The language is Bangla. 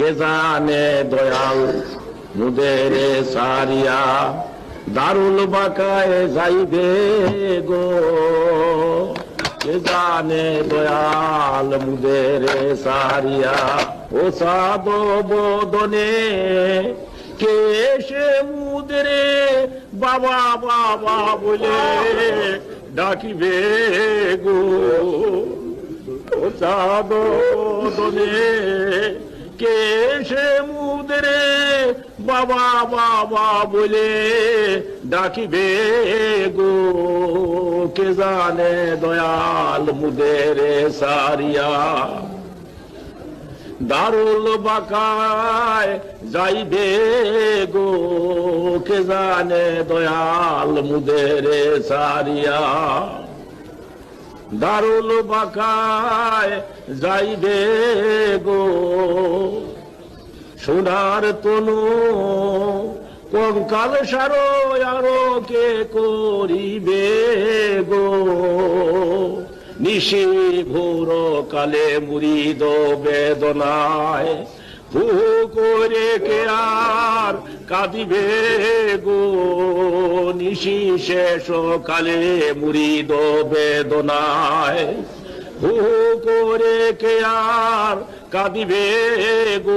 কে জানে দয়াল মুদের সারিয়া দারুল বাকায় যাইবে গো, কে জানে দয়াল মুদের সারিয়া। ও সাদ বদনে কে সে মুদরে বাবা বাবা বলে ডাকিবে গো, ও সাদ বদনে কে সে মুদরে বাবা বাবা বলে ডাকিবে গো, কে জানে দয়াল মুদের সারিয়া দারুল বাকায় যাইবে গো, কে জানে দয়াল মুদের সারিয়া। দারুল বাকায় যাইবে গো, সোনার তনু কঙ্কাল সারো আরো কে করিবে গো, নিশি ভোর কালে মুরিদ বেদনায় হু করে কে আর কাঁদিবে গো, নিশি শেষ কালে মুরিদ বেদনায় হু করে কে আর কাঁদিবে গো,